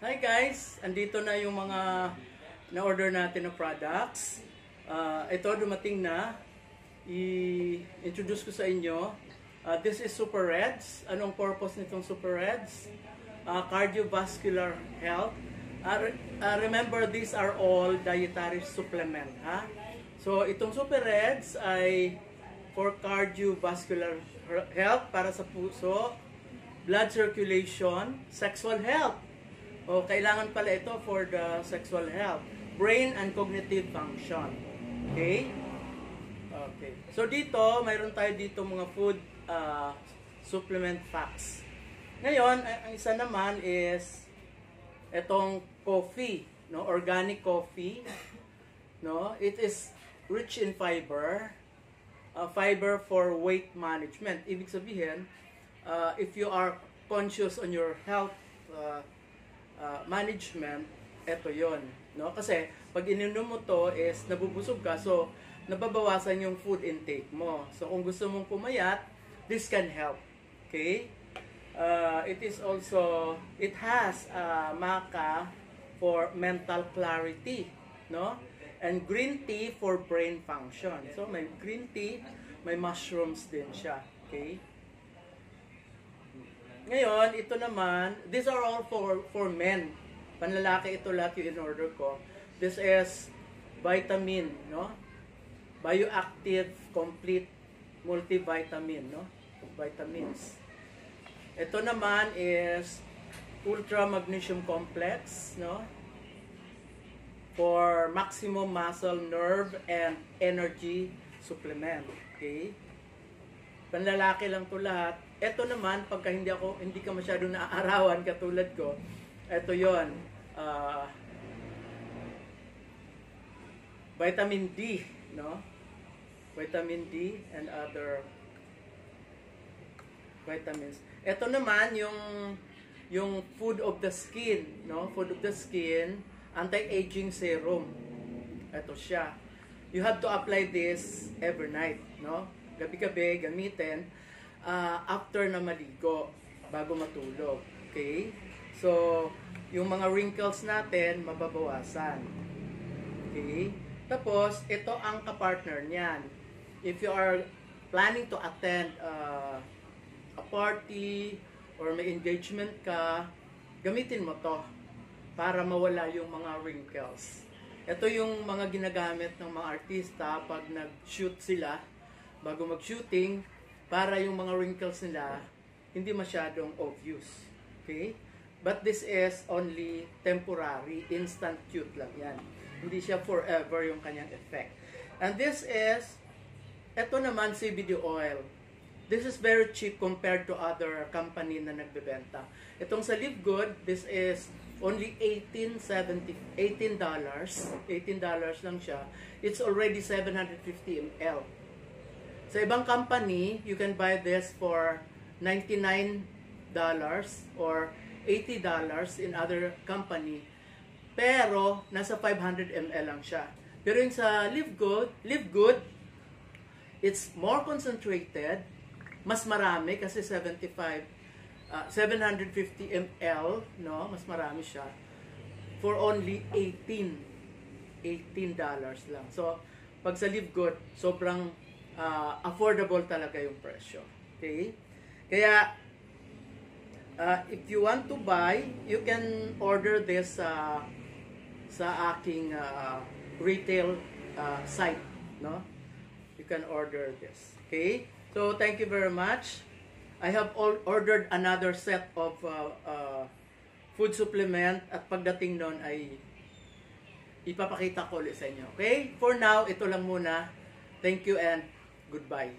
Hi guys! Andito na yung mga na-order natin na products. Ito dumating na. I-introduce ko sa inyo. This is Super Reds. Anong purpose nitong Super Reds? Cardiovascular health. Remember, these are all dietary supplement. So, itong Super Reds ay for cardiovascular health, para sa puso, blood circulation, sexual health. Kailangan pala ito for the sexual health, brain and cognitive function. Okay? Okay. So dito, mayroon tayo dito mga food supplement facts. Ngayon, ang isa naman is itong coffee, no? Organic coffee, no? It is rich in fiber. Fiber for weight management. Ibig sabihin, if you are conscious on your health management, ito yon, no? Kasi pag ininom mo to is nabubusog ka, so nababawasan yung food intake mo. So kung gusto mong pumayat, this can help. Okay? It has maca for mental clarity, no? And green tea for brain function. So may green tea, may mushrooms din siya. Okay? Ngayon, ito naman, these are all for men. Panlalaki ito lahat yung in-order ko. This is vitamin, no? Bioactive complete multivitamin, no? Vitamins. Ito naman is ultra magnesium complex, no? For maximum muscle, nerve, and energy supplement. Okay? Panlalaki lang to lahat. Ito naman, pagka hindi ka masyadong naaarawan katulad ko, ito yon, vitamin D, no? Vitamin D and other vitamins. Ito naman yung food of the skin, no? Food of the skin, anti-aging serum. Ito siya. You have to apply this every night, no? Gabi-gabi gamitin after na maligo, bago matulog. Okay? So, yung mga wrinkles natin, mababawasan. Okay? Tapos, ito ang kapartner niyan. If you are planning to attend a party or may engagement ka, gamitin mo to para mawala yung mga wrinkles. Ito yung mga ginagamit ng mga artista pag nag-shoot sila, bago mag-shooting, para yung mga wrinkles nila hindi masyadong obvious. Okay? But this is only temporary, instant cute lang yan. Hindi siya forever yung kanyang effect. And this is, ito naman CBD oil. This is very cheap compared to other company na nagbebenta. Itong sa Live Good, this is only $18 lang siya. It's already 750 ml. Sa ibang company, you can buy this for $99 or $80 in other company. Pero, nasa 500 ml lang siya. Pero yung sa Live Good, it's more concentrated, mas marami kasi 750 ml, no? Mas marami siya. For only $18 lang. So, pag sa Live Good, sobrang affordable talaga yung presyo. Okay? Kaya, if you want to buy, you can order this sa aking retail site, no? You can order this. Okay? So, thank you very much. I have ordered another set of food supplement at pagdating nun ay ipapakita ko ulit sa inyo. Okay? For now, ito lang muna. Thank you and goodbye.